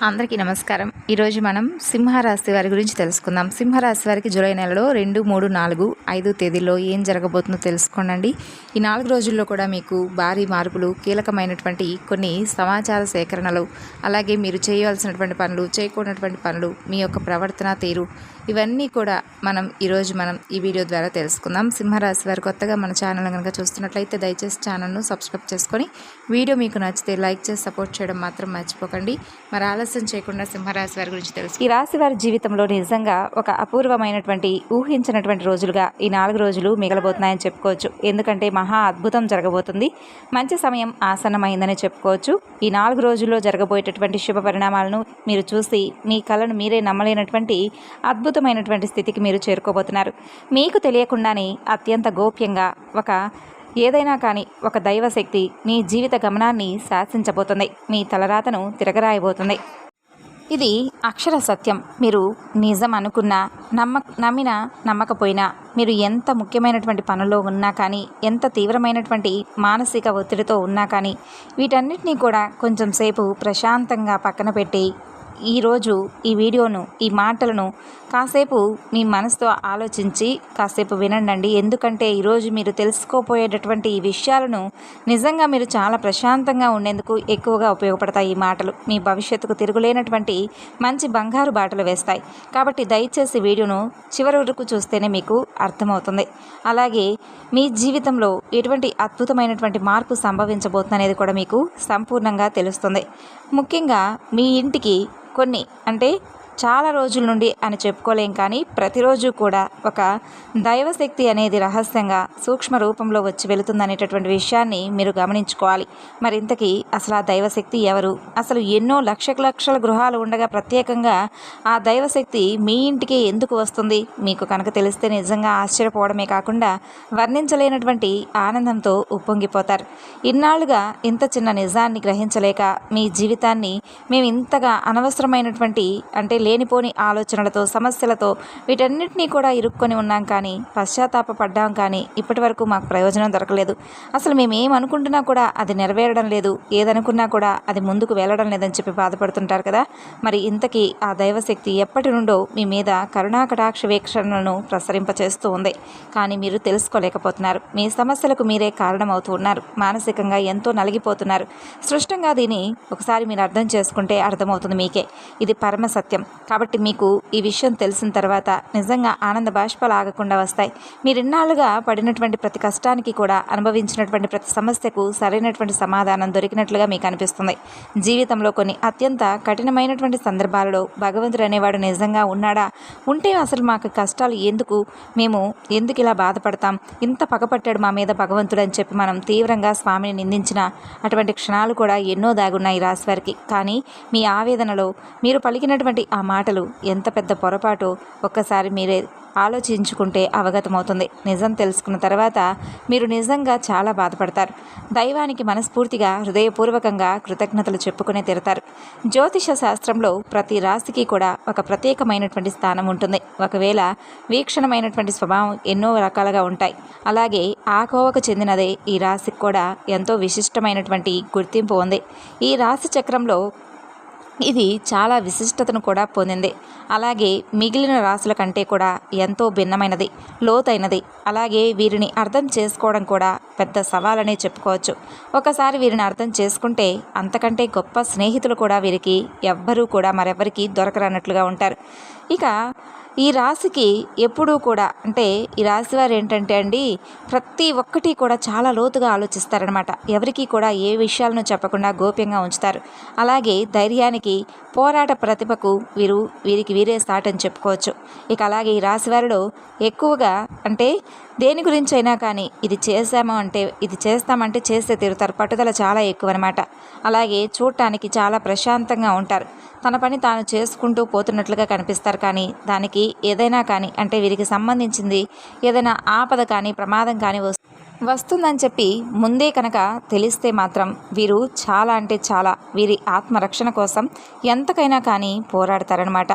అందరికీ నమస్కారం. ఈరోజు మనం సింహరాశి వారి గురించి తెలుసుకుందాం. సింహరాశి వారికి జూలై నెలలో 2, 3, 4, 5 తేదీల్లో ఏం జరగబోతుందో తెలుసుకోండి. ఈ 4 రోజుల్లో కూడా మీకు భారీ మార్పులు, కీలకమైనటువంటి కొన్ని సమాచార సేకరణలు, అలాగే మీరు చేయవలసినటువంటి పనులు, చేయకూడనటువంటి పనులు, మీ యొక్క ప్రవర్తన తీరు, ఇవన్నీ కూడా ఈరోజు ఈ వీడియో ద్వారా తెలుసుకుందాం. సింహరాశి వారు కొత్తగా మన ఛానల్ కనుక చూస్తున్నట్లయితే దయచేసి ఛానల్ను సబ్స్క్రైబ్ చేసుకొని వీడియో మీకు నచ్చితే లైక్ చేసి సపోర్ట్ చేయడం మాత్రం మర్చిపోకండి. మరి ఆలస్యం చేయకుండా సింహరాశి వారి గురించి తెలుసు. ఈ రాశి వారి జీవితంలో నిజంగా ఒక అపూర్వమైనటువంటి ఊహించినటువంటి రోజులుగా ఈ 4 రోజులు మిగలబోతున్నాయని చెప్పుకోవచ్చు. ఎందుకంటే మహా అద్భుతం జరగబోతుంది. మంచి సమయం ఆసన్నమైందని చెప్పుకోవచ్చు. ఈ 4 రోజుల్లో జరగబోయేటటువంటి శుభ పరిణామాలను మీరు చూసి మీ కళను మీరే నమ్మలేనటువంటి అద్భుతమైనటువంటి స్థితికి మీరు చేరుకోబోతున్నారు. మీకు తెలియకుండానే అత్యంత గోప్యంగా ఏదైనా కానీ ఒక దైవశక్తి మీ జీవిత గమనాన్ని శాసించబోతుంది. మీ తలరాతను తిరగరాయబోతుంది. ఇది అక్షర సత్యం. మీరు నిజం అనుకున్నా, నమ్మినా నమ్మకపోయినా, మీరు ఎంత ముఖ్యమైనటువంటి పనుల్లో ఉన్నా కానీ, ఎంత తీవ్రమైనటువంటి మానసిక ఒత్తిడితో ఉన్నా కానీ, వీటన్నిటినీ కూడా కొంచెం సేపు ప్రశాంతంగా పక్కన పెట్టి ఈరోజు ఈ వీడియోను, ఈ మాటలను కాసేపు మీ మనసుతో ఆలోచించి కాసేపు వినండి. ఎందుకంటే ఈరోజు మీరు తెలుసుకోపోయేటటువంటి ఈ విషయాలను నిజంగా మీరు చాలా ప్రశాంతంగా ఉండేందుకు ఎక్కువగా ఉపయోగపడతాయి. ఈ మాటలు మీ భవిష్యత్తుకు తిరుగులేనటువంటి మంచి బంగారు బాటలు వేస్తాయి. కాబట్టి దయచేసి వీడియోను చివరి వరకు చూస్తేనే మీకు అర్థమవుతుంది. అలాగే మీ జీవితంలో ఎటువంటి అద్భుతమైనటువంటి మార్పు సంభవించబోతుంది అనేది కూడా మీకు సంపూర్ణంగా తెలుస్తుంది. ముఖ్యంగా మీ ఇంటికి చాలా రోజుల నుండి అని చెప్పుకోలేం కానీ ప్రతిరోజు కూడా ఒక దైవశక్తి అనేది రహస్యంగా సూక్ష్మ రూపంలో వచ్చి వెళుతుందనేటటువంటి విషయాన్ని మీరు గమనించుకోవాలి. మరి ఇంతకీ అసలు ఆ దైవశక్తి ఎవరు? అసలు ఎన్నో లక్షల గృహాలు ఉండగా ప్రత్యేకంగా ఆ దైవశక్తి మీ ఇంటికి ఎందుకు వస్తుంది? మీకు కనుక తెలిస్తే నిజంగా ఆశ్చర్యపోవడమే కాకుండా వర్ణించలేనటువంటి ఆనందంతో ఉప్పొంగిపోతారు. ఇన్నాళ్లుగా ఇంత చిన్న నిజాన్ని గ్రహించలేక మీ జీవితాన్ని మేము ఇంతగా అనవసరమైనటువంటి లేనిపోని ఆలోచనలతో, సమస్యలతో వీటన్నిటినీ కూడా ఇరుక్కొని ఉన్నాం కానీ, పశ్చాత్తాపడ్డాం కానీ ఇప్పటి వరకు మాకు ప్రయోజనం దొరకలేదు. అసలు మేము ఏమనుకుంటున్నా కూడా అది నెరవేరడం లేదు, ఏదనుకున్నా కూడా అది ముందుకు వెళ్ళడం లేదని చెప్పి బాధపడుతుంటారు కదా. మరి ఇంతకీ ఆ దైవశక్తి ఎప్పటి నుండో మీ మీద కరుణాకటాక్ష వీక్షణలను ప్రసరింపచేస్తూ ఉంది. కానీ మీరు తెలుసుకోలేకపోతున్నారు. మీ సమస్యలకు మీరే కారణమవుతూ ఉన్నారు. మానసికంగా ఎంతో నలిగిపోతున్నారు. స్పష్టంగా దీన్ని ఒకసారి మీరు అర్థం చేసుకుంటే అర్థమవుతుంది మీకే. ఇది పరమ సత్యం. కాబట్టి మీకు ఈ విషయం తెలిసిన తర్వాత నిజంగా ఆనంద బాష్పాలు ఆగకుండా వస్తాయి. మీరు ఇన్నాళ్ళుగా పడినటువంటి ప్రతి కష్టానికి కూడా, అనుభవించినటువంటి ప్రతి సమస్యకు సరైనటువంటి సమాధానం దొరికినట్లుగా మీకు అనిపిస్తుంది. జీవితంలో కొన్ని అత్యంత కఠినమైనటువంటి సందర్భాలలో భగవంతుడు అనేవాడు నిజంగా ఉన్నాడా? ఉంటే అసలు మాకు కష్టాలు ఎందుకు? మేము ఎందుకు ఇలా బాధపడతాం? ఇంత పగపట్టాడు మా మీద భగవంతుడు అని చెప్పి మనం తీవ్రంగా స్వామిని నిందించిన అటువంటి క్షణాలు కూడా ఎన్నో దాగున్నాయి ఈ రాశి వారికి. కానీ మీ ఆవేదనలో మీరు పలికినటువంటి ఆ మాటలు ఎంత పెద్ద పొరపాటు ఒక్కసారి మీరే ఆలోచించుకుంటే అవగతమవుతుంది. నిజం తెలుసుకున్న తర్వాత మీరు నిజంగా చాలా బాధపడతారు. దైవానికి మనస్ఫూర్తిగా హృదయపూర్వకంగా కృతజ్ఞతలు చెప్పుకునే తీరుతారు. జ్యోతిష శాస్త్రంలో ప్రతి రాశికి కూడా ఒక ప్రత్యేకమైనటువంటి స్థానం ఉంటుంది. ఒకవేళ వీక్షణమైనటువంటి స్వభావం ఎన్నో రకాలుగా ఉంటాయి. అలాగే ఆ కోవకు చెందినదే ఈ రాశికి కూడా ఎంతో విశిష్టమైనటువంటి గుర్తింపు ఉంది. ఈ రాశి చక్రంలో ఇది చాలా విశిష్టతను కూడా పొందింది. అలాగే మిగిలిన రాశుల కంటే కూడా ఎంతో భిన్నమైనది, లోతైనది. అలాగే వీరిని అర్థం చేసుకోవడం కూడా పెద్ద సవాలనే చెప్పుకోవచ్చు. ఒకసారి వీరిని అర్థం చేసుకుంటే అంతకంటే గొప్ప స్నేహితులు కూడా వీరికి ఎవ్వరూ కూడా మరెవరికి దొరకరన్నట్లుగా ఉంటారు. ఇక ఈ రాశికి ఎప్పుడూ కూడా ఈ రాశి వారు ఏంటంటే ప్రతి ఒక్కటి కూడా చాలా లోతుగా ఆలోచిస్తారనమాట. ఎవరికి కూడా ఏ విషయాలను చెప్పకుండా గోప్యంగా ఉంచుతారు. అలాగే ధైర్యానికి, పోరాట ప్రతిభకు వీరికి వీరే స్టార్ట్ అని చెప్పుకోవచ్చు. ఇక అలాగే ఈ రాశి వారిలో ఎక్కువగా దేని గురించి అయినా కానీ ఇది చేస్తామంటే చేస్తే తీరుతారు. పట్టుదల చాలా ఎక్కువ అనమాట. అలాగే చూడటానికి చాలా ప్రశాంతంగా ఉంటారు. తన పని తాను చేసుకుంటూ పోతున్నట్లుగా కనిపిస్తారు. కానీ దానికి ఏదైనా కానీ వీరికి సంబంధించింది ఏదైనా ఆపద కానీ, ప్రమాదం కానీ వస్తుందని చెప్పి ముందే కనుక తెలిస్తే మాత్రం వీరు చాలా అంటే చాలా వీరి ఆత్మరక్షణ కోసం ఎంతకైనా కానీ పోరాడతారనమాట.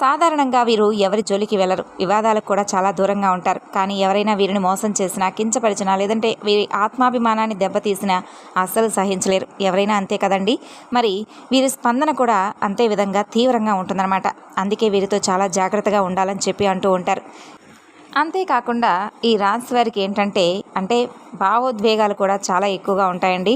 సాధారణంగా వీరు ఎవరి జోలికి వెళ్ళరు, వివాదాలకు కూడా చాలా దూరంగా ఉంటారు. కానీ ఎవరైనా వీరిని మోసం చేసినా, కించపరిచినా, లేదంటే వీరి ఆత్మాభిమానాన్ని దెబ్బతీసినా అస్సలు సహించలేరు. ఎవరైనా అంతే కదండి. మరి వీరి స్పందన కూడా అంతే విధంగా తీవ్రంగా ఉంటుందన్నమాట. అందుకే వీరితో చాలా జాగ్రత్తగా ఉండాలని చెప్పి అంటూ ఉంటారు. అంతేకాకుండా ఈ రాశి వారికి ఏంటంటే భావోద్వేగాలు కూడా చాలా ఎక్కువగా ఉంటాయండి.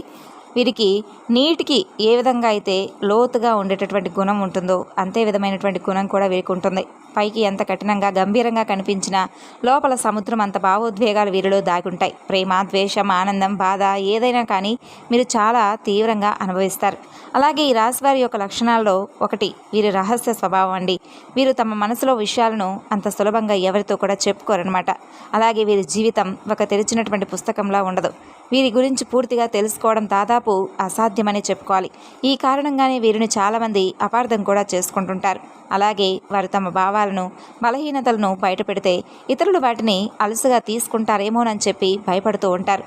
వీరికి నీటికి ఏ విధంగా అయితే లోతుగా ఉండేటటువంటి గుణం ఉంటుందో అంతే విధమైనటువంటి గుణం కూడా వీరికి ఉంటుంది. పైకి ఎంత కఠినంగా గంభీరంగా కనిపించినా లోపల సముద్రం అంత భావోద్వేగాలు వీరిలో దాగుంటాయి. ప్రేమ, ద్వేషం, ఆనందం, బాధ ఏదైనా కానీ మీరు చాలా తీవ్రంగా అనుభవిస్తారు. అలాగే ఈ రాశి వారి యొక్క లక్షణాల్లో ఒకటి వీరి రహస్య స్వభావం అండి. వీరు తమ మనసులో విషయాలను అంత సులభంగా ఎవరితో కూడా చెప్పుకోరనమాట. అలాగే వీరి జీవితం ఒక తెరిచినటువంటి పుస్తకంలా ఉండదు. వీరి గురించి పూర్తిగా తెలుసుకోవడం దాదాపు అసాధ్యమని చెప్పుకోవాలి. ఈ కారణంగానే వీరిని చాలామంది అపార్థం కూడా చేసుకుంటుంటారు. అలాగే వారు తమ భావాలను, బలహీనతలను బయటపెడితే ఇతరులు వాటిని అలుసుగా తీసుకుంటారేమోనని చెప్పి భయపడుతూ ఉంటారు.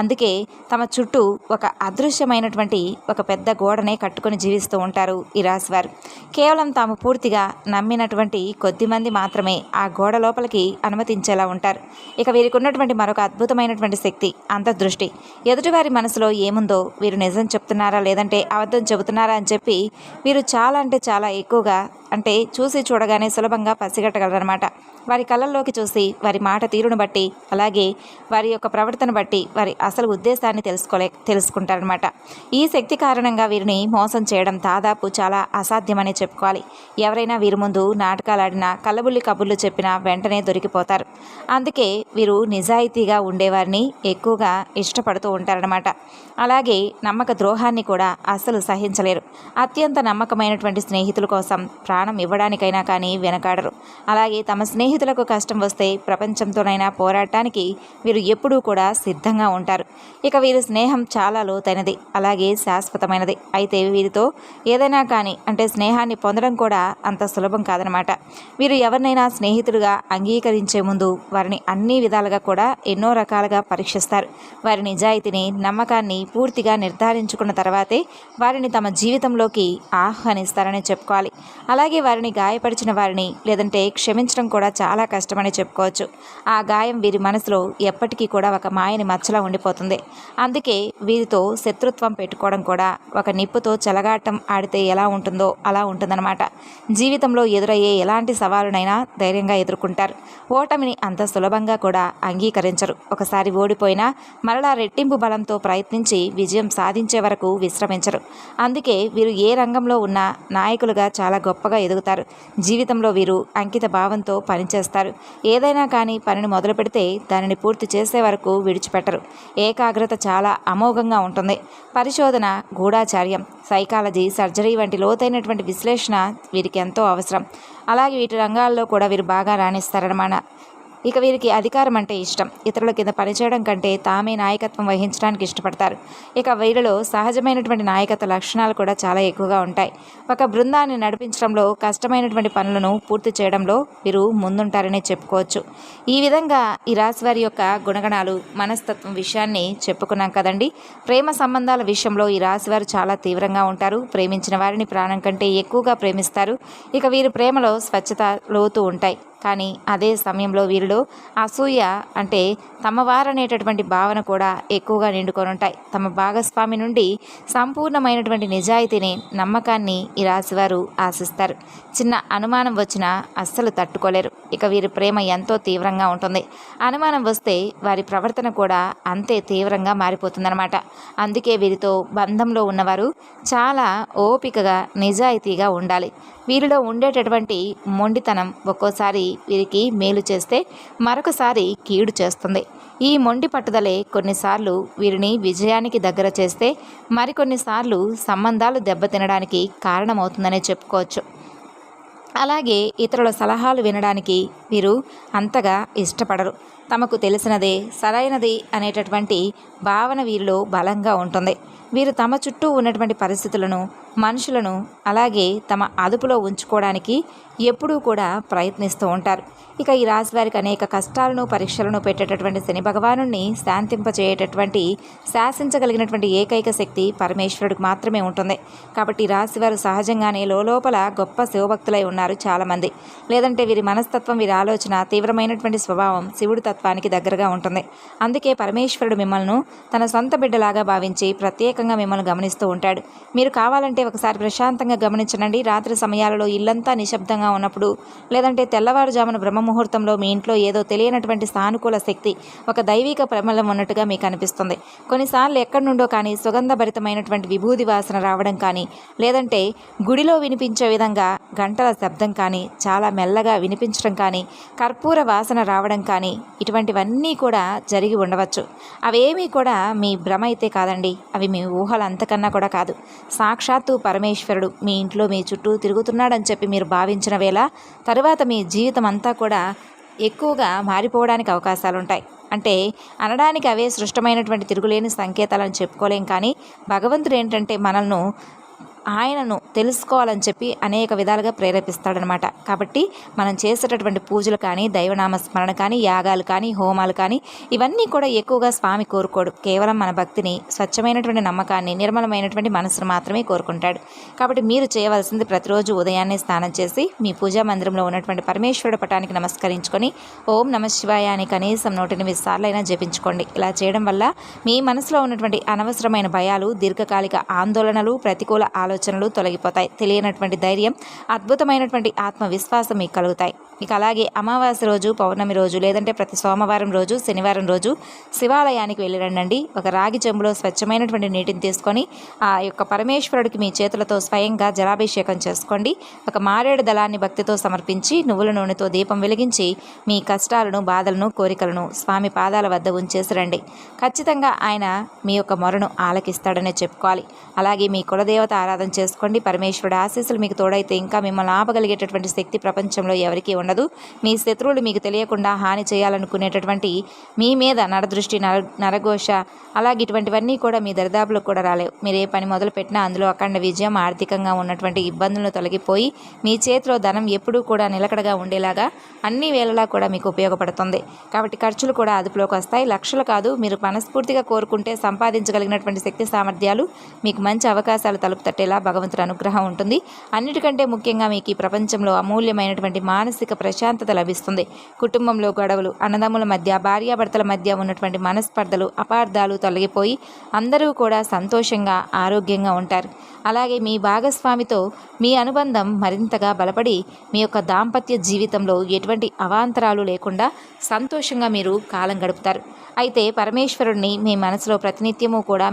అందుకే తమ చుట్టూ ఒక అదృశ్యమైనటువంటి ఒక పెద్ద గోడనే కట్టుకొని జీవిస్తూ ఉంటారు ఈ రాశివారు. కేవలం తాము పూర్తిగా నమ్మినటువంటి కొద్దిమంది మాత్రమే ఆ గోడ లోపలికి అనుమతించేలా ఉంటారు. ఇక వీరికి ఉన్నటువంటి మరొక అద్భుతమైనటువంటి శక్తి అంతర్దృష్టి. ఎదుటివారి మనసులో ఏముందో వీరు నిజం చెప్తున్నారా లేదంటే అబద్ధం చెబుతున్నారా అని చెప్పి వీరు చాలా అంటే చాలా ఎక్కువగా చూసి చూడగానే సులభంగా పసిగట్టగలరనమాట. వారి కళ్ళల్లోకి చూసి వారి మాట తీరును బట్టి అలాగే వారి యొక్క ప్రవర్తన బట్టి వారి అసలు ఉద్దేశాన్ని తెలుసుకుంటారనమాట. ఈ శక్తి కారణంగా వీరిని మోసం చేయడం దాదాపు చాలా అసాధ్యమని చెప్పుకోవాలి. ఎవరైనా వీరి ముందు నాటకాలు ఆడినా, కళ్ళబుల్లి కబుర్లు చెప్పినా వెంటనే దొరికిపోతారు. అందుకే వీరు నిజాయితీగా ఉండేవారిని ఎక్కువగా ఇష్టపడుతూ ఉంటారనమాట. అలాగే నమ్మక ద్రోహాన్ని కూడా అస్సలు సహించలేరు. అత్యంత నమ్మకమైనటువంటి స్నేహితుల కోసం ప్రాణం ఇవ్వడానికైనా కానీ వెనకాడరు. అలాగే తమ స్నేహితులకు కష్టం వస్తే ప్రపంచంతోనైనా పోరాడటానికి వీరు ఎప్పుడూ కూడా సిద్ధంగా ఉంటారు. ఇక వీరి స్నేహం చాలా లోతైనది, అలాగే శాశ్వతమైనది. అయితే వీరితో ఏదైనా కానీ స్నేహాన్ని పొందడం కూడా అంత సులభం కాదనమాట. వీరు ఎవరినైనా స్నేహితులుగా అంగీకరించే ముందు వారిని అన్ని విధాలుగా కూడా ఎన్నో రకాలుగా పరీక్షిస్తారు. వారి నిజాయితీని, నమ్మకాన్ని పూర్తిగా నిర్ధారించుకున్న తర్వాతే వారిని తమ జీవితంలోకి ఆహ్వానిస్తారని చెప్పుకోవాలి. అలాగే వారిని గాయపరిచిన వారిని లేదంటే క్షమించడం కూడా చాలా కష్టమని చెప్పుకోవచ్చు. ఆ గాయం వీరి మనసులో ఎప్పటికీ కూడా ఒక మాయని మచ్చలా ఉండిపోతుంది. అందుకే వీరితో శత్రుత్వం పెట్టుకోవడం కూడా ఒక నిప్పుతో చెలగాటం ఆడితే ఎలా ఉంటుందో అలా ఉంటుందన్నమాట. జీవితంలో ఎదురయ్యే ఎలాంటి సవాలునైనా ధైర్యంగా ఎదుర్కొంటారు. ఓటమిని అంత సులభంగా కూడా అంగీకరించరు. ఒకసారి ఓడిపోయినా మరలా రెట్టింపు బలంతో ప్రయత్నించి విజయం సాధించే వరకు విశ్రమించరు. అందుకే వీరు ఏ రంగంలో ఉన్నా నాయకులుగా చాలా గొప్పగా ఎదుగుతారు. జీవితంలో వీరు అంకిత భావంతో పనిచేస్తారు. ఏదైనా కానీ పనిని మొదలు పెడితే దానిని పూర్తి చేసే వరకు విడిచిపెట్టరు. ఏకాగ్రత చాలా అమోఘంగా ఉంటుంది. పరిశోధన, గూఢాచార్యం, సైకాలజీ, సర్జరీ వంటి లోతైనటువంటి విశ్లేషణ వీరికి ఎంతో అవసరం. అలాగే వీటి రంగాల్లో కూడా వీరు బాగా రాణిస్తారన్నమాట. ఇక వీరికి అధికారం అంటే ఇష్టం. ఇతరుల కింద పనిచేయడం కంటే తామే నాయకత్వం వహించడానికి ఇష్టపడతారు. ఇక వీరిలో సహజమైనటువంటి నాయకత్వ లక్షణాలు కూడా చాలా ఎక్కువగా ఉంటాయి. ఒక బృందాన్ని నడిపించడంలో, కష్టమైనటువంటి పనులను పూర్తి చేయడంలో వీరు ముందుంటారని చెప్పుకోవచ్చు. ఈ విధంగా ఈ రాశి వారి యొక్క గుణగణాలు, మనస్తత్వం విషయాన్ని చెప్పుకున్నాం కదండి. ప్రేమ సంబంధాల విషయంలో ఈ రాశి వారు చాలా తీవ్రంగా ఉంటారు. ప్రేమించిన వారిని ప్రాణం కంటే ఎక్కువగా ప్రేమిస్తారు. ఇక వీరి ప్రేమలో స్వచ్ఛత, లోతు ఉంటాయి. కానీ అదే సమయంలో వీరిలో అసూయ తమ వారనేటటువంటి భావన కూడా ఎక్కువగా నిండుకొని ఉంటాయి. తమ భాగస్వామి నుండి సంపూర్ణమైనటువంటి నిజాయితీని, నమ్మకాన్ని ఈ రాశివారు ఆశిస్తారు. చిన్న అనుమానం వచ్చినా అస్సలు తట్టుకోలేరు. ఇక వీరి ప్రేమ ఎంతో తీవ్రంగా ఉంటుంది. అనుమానం వస్తే వారి ప్రవర్తన కూడా అంతే తీవ్రంగా మారిపోతుందన్నమాట. అందుకే వీరితో బంధంలో ఉన్నవారు చాలా ఓపికగా, నిజాయితీగా ఉండాలి. వీరిలో ఉండేటటువంటి మొండితనం ఒక్కోసారి వీరికి మేలు చేస్తే మరొకసారి కీడు చేస్తుంది. ఈ మొండి పట్టుదలే కొన్నిసార్లు వీరిని విజయానికి దగ్గర చేస్తే మరికొన్నిసార్లు సంబంధాలు దెబ్బతినడానికి కారణమవుతుందనే చెప్పుకోవచ్చు. అలాగే ఇతరుల సలహాలు వినడానికి వీరు అంతగా ఇష్టపడరు. తమకు తెలిసినదే సరైనది అనేటటువంటి భావన వీరిలో బలంగా ఉంటుంది. వీరు తమ చుట్టూ ఉన్నటువంటి పరిస్థితులను మనుషులను అలాగే తమ అదుపులో ఉంచుకోవడానికి ఎప్పుడూ కూడా ప్రయత్నిస్తూ ఉంటారు. ఇక ఈ రాశి వారికి అనేక కష్టాలను పరీక్షలను పెట్టేటటువంటి శని భగవానుణ్ణి శాంతింపచేయేటటువంటి శాసించగలిగినటువంటి ఏకైక శక్తి పరమేశ్వరుడికి మాత్రమే ఉంటుంది. కాబట్టి ఈ రాశి వారు సహజంగానే లోపల గొప్ప శివభక్తులై ఉన్నారు చాలామంది. లేదంటే వీరి మనస్తత్వం, వీరి ఆలోచన, తీవ్రమైనటువంటి స్వభావం శివుడి తత్వానికి దగ్గరగా ఉంటుంది. అందుకే పరమేశ్వరుడు మిమ్మల్ని తన సొంత బిడ్డలాగా భావించి ప్రత్యేకంగా మిమ్మల్ని గమనిస్తూ ఉంటాడు. మీరు కావాలంటే ఒకసారి ప్రశాంతంగా గమనించండి. రాత్రి సమయాలలో ఇల్లంతా నిశ్శబ్దంగా ఉన్నప్పుడు, లేదంటే తెల్లవారుజామున బ్రహ్మముహూర్తంలో మీ ఇంట్లో ఏదో తెలియనటువంటి సానుకూల శక్తి, ఒక దైవిక ప్రమలం ఉన్నట్టుగా మీకు అనిపిస్తుంది. కొన్నిసార్లు ఎక్కడి నుండో కానీ సుగంధభరితమైనటువంటి విభూది వాసన రావడం కానీ, లేదంటే గుడిలో వినిపించే విధంగా గంటల శబ్దం కానీ, చాలా మెల్లగా వినిపించడం కానీ, కర్పూర వాసన రావడం కానీ, ఇటువంటివన్నీ కూడా జరిగి ఉండవచ్చు. అవేమీ కూడా మీ భ్రమ అయితే కాదండి. అవి మీ ఊహలు అంతకన్నా కూడా కాదు. సాక్షాత్తు పరమేశ్వరుడు మీ ఇంట్లో మీ చుట్టూ తిరుగుతున్నాడని చెప్పి మీరు భావించిన వేళ తరువాత మీ జీవితం అంతా కూడా ఎక్కువగా మారిపోవడానికి అవకాశాలుంటాయి. అంటే అనడానికి అవే సృష్టమైనటువంటి తిరుగులేని సంకేతాలను చెప్పుకోలేం. కానీ భగవంతుడు ఏంటంటే మనల్ని ఆయనను తెలుసుకోవాలని చెప్పి అనేక విధాలుగా ప్రేరేపిస్తాడనమాట. కాబట్టి మనం చేసేటటువంటి పూజలు కానీ, దైవనామ స్మరణ కానీ, యాగాలు కానీ, హోమాలు కానీ, ఇవన్నీ కూడా ఎక్కువగా స్వామి కోరుకోడు. కేవలం మన భక్తిని, స్వచ్ఛమైనటువంటి నమ్మకాన్ని, నిర్మలమైనటువంటి మనసును మాత్రమే కోరుకుంటాడు. కాబట్టి మీరు చేయవలసింది ప్రతిరోజు ఉదయాన్నే స్నానం చేసి మీ పూజా మందిరంలో ఉన్నటువంటి పరమేశ్వరుడు పటానికి నమస్కరించుకొని ఓం నమ శివాయ అని కనీసం 108 సార్లైనా జపించుకోండి. ఇలా చేయడం వల్ల మీ మనసులో ఉన్నటువంటి అనవసరమైన భయాలు, దీర్ఘకాలిక ఆందోళనలు, ప్రతికూల ఆలోచనలు తొలగిపోతాయి. తెలియనటువంటి ధైర్యం, అద్భుతమైనటువంటి ఆత్మవిశ్వాసం మీకు కలుగుతాయి. ఇక అలాగే అమావాస్య రోజు, పౌర్ణమి రోజు, లేదంటే ప్రతి సోమవారం రోజు, శనివారం రోజు శివాలయానికి వెళ్ళిరండి. ఒక రాగి చెంబులో స్వచ్ఛమైనటువంటి నీటిని తీసుకొని ఆ యొక్క పరమేశ్వరుడికి మీ చేతులతో స్వయంగా జలాభిషేకం చేసుకోండి. ఒక మారేడు దళాన్ని భక్తితో సమర్పించి నువ్వుల నూనెతో దీపం వెలిగించి మీ కష్టాలను, బాధలను, కోరికలను స్వామి పాదాల వద్ద ఉంచేసి రండి. ఖచ్చితంగా ఆయన మీ యొక్క మొరను ఆలకిస్తాడనే చెప్పుకోవాలి. అలాగే మీ కులదేవత ఆరాధన చేసుకోండి. పరమేశ్వరుడు ఆశీస్సులు మీకు తోడైతే ఇంకా మిమ్మల్ని ఆపగలిగేటటువంటి శక్తి ప్రపంచంలో ఎవరికీ ఉండదు. మీ శత్రువులు మీకు తెలియకుండా హాని చేయాలనుకునేటటువంటి మీ మీద నరదృష్టి, నరఘోష, అలాగే ఇటువంటివన్నీ కూడా మీ దరిదాపులకు కూడా రాలేవు. మీరు ఏ పని మొదలు పెట్టినా అందులో అఖండ విజయం, ఆర్థికంగా ఉన్నటువంటి ఇబ్బందులను తొలగిపోయి మీ చేతిలో ధనం ఎప్పుడూ కూడా నిలకడగా ఉండేలాగా అన్ని వేళలా కూడా మీకు ఉపయోగపడుతుంది. కాబట్టి ఖర్చులు కూడా అదుపులోకి వస్తాయి. లక్షలు కాదు, మీరు మనస్ఫూర్తిగా కోరుకుంటే సంపాదించగలిగినటువంటి శక్తి సామర్థ్యాలు మీకు మంచి అవకాశాలు తలుపు తట్టేలా భగవంతుడి అనుగ్రహం ఉంటుంది. అన్నిటికంటే ముఖ్యంగా మీకు ఈ ప్రపంచంలో అమూల్యమైనటువంటి మానసిక ప్రశాంతత లభిస్తుంది. కుటుంబంలో గొడవలు, అన్నదమ్ముల మధ్య, భార్యాభర్తల మధ్య ఉన్నటువంటి మనస్పర్ధలు, అపార్థాలు తొలగిపోయి అందరూ కూడా సంతోషంగా, ఆరోగ్యంగా ఉంటారు. అలాగే మీ భాగస్వామితో మీ అనుబంధం మరింతగా బలపడి మీ యొక్క దాంపత్య జీవితంలో ఎటువంటి అవాంతరాలు లేకుండా సంతోషంగా మీరు కాలం గడుపుతారు. అయితే పరమేశ్వరుడిని మీ మనసులో ప్రతినిత్యము కూడా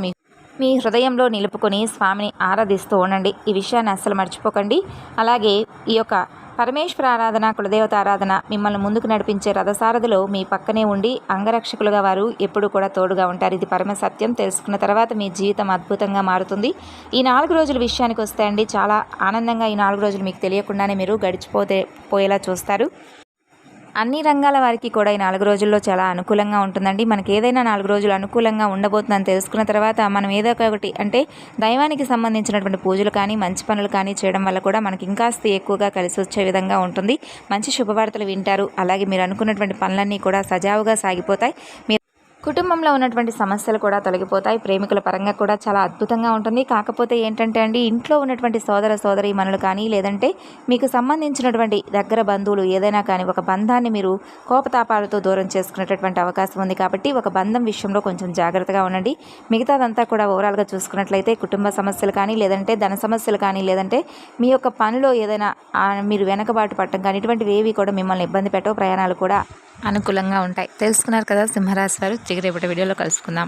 మీ హృదయంలో నిలుపుకొని స్వామిని ఆరాధిస్తూ ఉండండి. ఈ విషయాన్ని అస్సలు మర్చిపోకండి. అలాగే ఈ యొక్క పరమేశ్వర ఆరాధన, కులదేవత ఆరాధన మిమ్మల్ని ముందుకు నడిపించే రథసారథిలో మీ పక్కనే ఉండి అంగరక్షకులుగా వారు ఎప్పుడూ కూడా తోడుగా ఉంటారు. ఇది పరమ సత్యం. తెలుసుకున్న తర్వాత మీ జీవితం అద్భుతంగా మారుతుంది. ఈ 4 రోజుల విషయానికి వస్తే అండి, చాలా ఆనందంగా ఈ 4 రోజులు మీకు తెలియకుండానే మీరు పోయేలా చూస్తారు. అన్ని రంగాల వారికి కూడా ఈ 4 రోజుల్లో చాలా అనుకూలంగా ఉంటుందండి. మనకి ఏదైనా 4 రోజులు అనుకూలంగా ఉండబోతుందని తెలుసుకున్న తర్వాత మనం ఏదో ఒకటి అంటే దైవానికి సంబంధించినటువంటి పూజలు కానీ, మంచి పనులు కానీ చేయడం వల్ల కూడా మనకి ఇంకాస్త ఎక్కువగా కలిసి వచ్చే విధంగా ఉంటుంది. మంచి శుభవార్తలు వింటారు. అలాగే మీరు అనుకున్నటువంటి పనులన్నీ కూడా సజావుగా సాగిపోతాయి. కుటుంబంలో ఉన్నటువంటి సమస్యలు కూడా తొలగిపోతాయి. ప్రేమికుల పరంగా కూడా చాలా అద్భుతంగా ఉంటుంది. కాకపోతే ఏంటంటే అండి, ఇంట్లో ఉన్నటువంటి సోదర సోదరీమణులు కానీ, లేదంటే మీకు సంబంధించినటువంటి దగ్గర బంధువులు ఏదైనా కానీ ఒక బంధాన్ని మీరు కోపతాపాలతో దూరం చేసుకునేటటువంటి అవకాశం ఉంది. కాబట్టి ఒక బంధం విషయంలో కొంచెం జాగ్రత్తగా ఉండండి. మిగతాదంతా కూడా ఓవరాల్గా చూసుకున్నట్లయితే కుటుంబ సమస్యలు కానీ, లేదంటే ధన సమస్యలు కానీ, లేదంటే మీ యొక్క పనిలో ఏదైనా మీరు వెనకబాటు పట్టడం కానీ, ఇటువంటివి ఏవి కూడా మిమ్మల్ని ఇబ్బంది పెట్టవు. ప్రయాణాలు కూడా అనుకూలంగా ఉంటాయి. తెలుసుకున్నారు కదా సింహరాశి వారు. రేపటి వీడియోలో కలుసుకుందాం.